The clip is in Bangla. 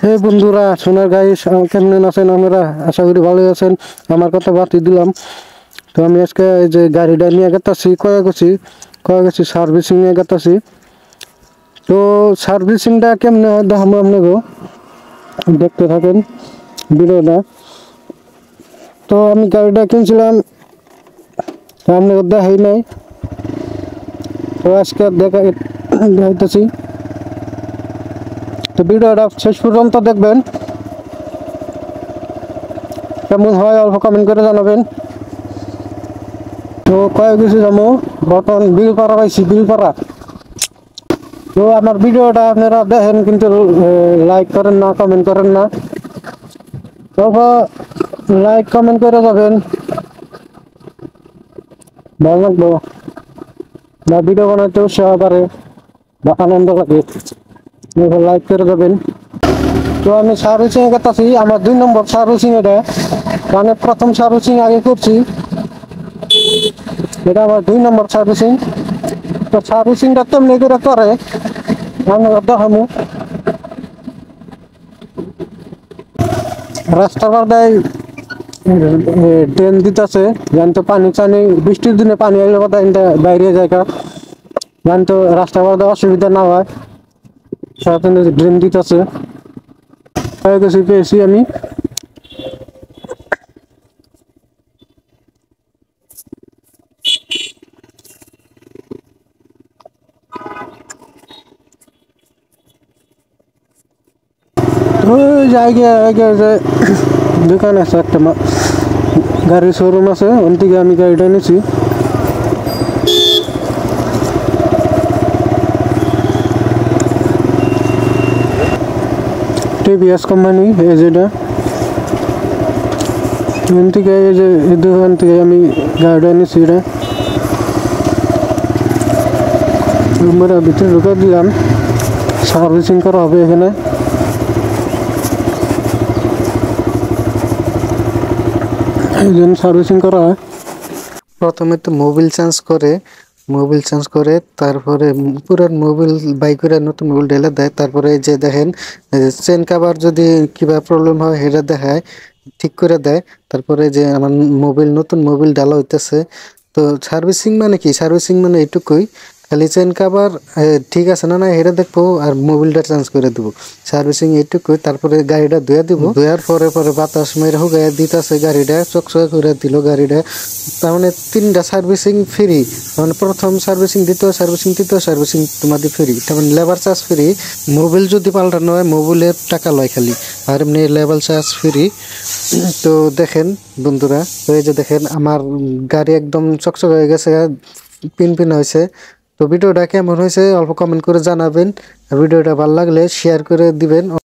হে বন্ধুরা, সোনার গাইস, কেমন আছেন? আমরা আশা করি ভালো আছেন। আমার কথা বাতি দিলাম। তো আমি আজকে এই যে গাড়িটা নিয়ে গেতাছি কয়েকছি সার্ভিসিং নিয়ে গেতাছি। তো সার্ভিসিংটা কেমনে হয় দেখাবো আপনাকে, দেখতে থাকেন ভিডিওটা। তো আমি গাড়িটা কিনছিলাম, আপনাকে দেখাই নাই, তো আজকে দেখাইতেছি। তো ভিডিওটা শেষ পর্যন্ত দেখবেন, কেমন হয় অল্প কমেন্ট করে জানাবেন। তো কয়েক কিছু যাবো বর্তমান বিলপাড়া পাইছি, বিলপাড়া। তো আমার ভিডিওটা আপনারা দেখেন, কিন্তু লাইক করেন না, কমেন্ট করেন না। তবে লাইক কমেন্ট করে যাবেন, ভালো লাগবো, বা ভিডিও বানাতে উৎসাহ করে বা আনন্দ লাগে, লাইক করে যাবেন। তো আমি সার্ভিসিং এ গেতাছি, আমার 2 নম্বর সার্ভিসিং এটা, মানে প্রথম সার্ভিসিং আগে করছি, এটা আমার 2 নম্বর সার্ভিসিং। তো সার্ভিসিংটা তেমনি করে আমরা দেখামু। রাস্তা বাদায় ড্রেন দিতেছে, জানতো পানি টানি, বৃষ্টির দিনে পানি আইলে বাদা বাইরে জায়গা, জানতো রাস্তা বাদায় অসুবিধা না হয়, সাথে ড্রেন দিতেছে। কিছু পেয়েছি আমি। ওই জায়গায় যে দোকান আছে একটা, গাড়ির শোরুম আছে, ওন থেকে আমি গাড়িটা এনেছি। টিভিএস কোম্পানি, এই যেটা, ওন থেকে এই যে এই দোকান থেকে আমি গাড়িটা এনেছি। এটা আমরা ভিতরে ঢুকে দিলাম, সার্ভিসিং করা হবে এখানে। এই জন্য সার্ভিসিং করা হয়। প্রথমে তো মোবিল চেঞ্জ করে তারপরে পুরান মোবিল বাই করে নতুন মোবিল ঢেলে দেয়। তারপরে যে দেখেন চেন কাভার যদি কিবা প্রবলেম হয় সেটা দেখায়, ঠিক করে দেয়। তারপরে যে আমার নতুন মোবিল ঢালা হইতেছে। তো সার্ভিসিং মানে কি? সার্ভিসিং মানে এইটুকুই, খালি চেন কাভার ঠিক আছে না এটা দেখবো আর মোবিলটা চেঞ্জ করে দেবো। সার্ভিসিং এইটুকুই। তারপরে গাড়িটা ধুয়ে দিব, ধোয়ার পরে বাতাস মেরে হুগাইয়া দিতেছে, গাড়িটা চকচকে করে দিল গাড়িটা। তার মানে 3টা সার্ভিসিং ফ্রি, মানে প্রথম সার্ভিসিং, দ্বিতীয় সার্ভিসিং, তৃতীয় সার্ভিসিং তোমাদের ফ্রি। তার মানে লেবার চার্জ ফ্রি। মোবিল যদি পাল্টানো হয় মোবিলের টাকা লয় খালি, আর এমনি লেবার চার্জ ফ্রি। তো দেখেন বন্ধুরা, এই যে দেখেন আমার গাড়ি একদম চকচক হয়ে গেছে, পিন হয়েছে। তো ভিডিওটা কেমন হয়েছে অল্প কমেন্ট করে জানাবেন, আর ভিডিওটা ভালো লাগলে শেয়ার করে দিবেন।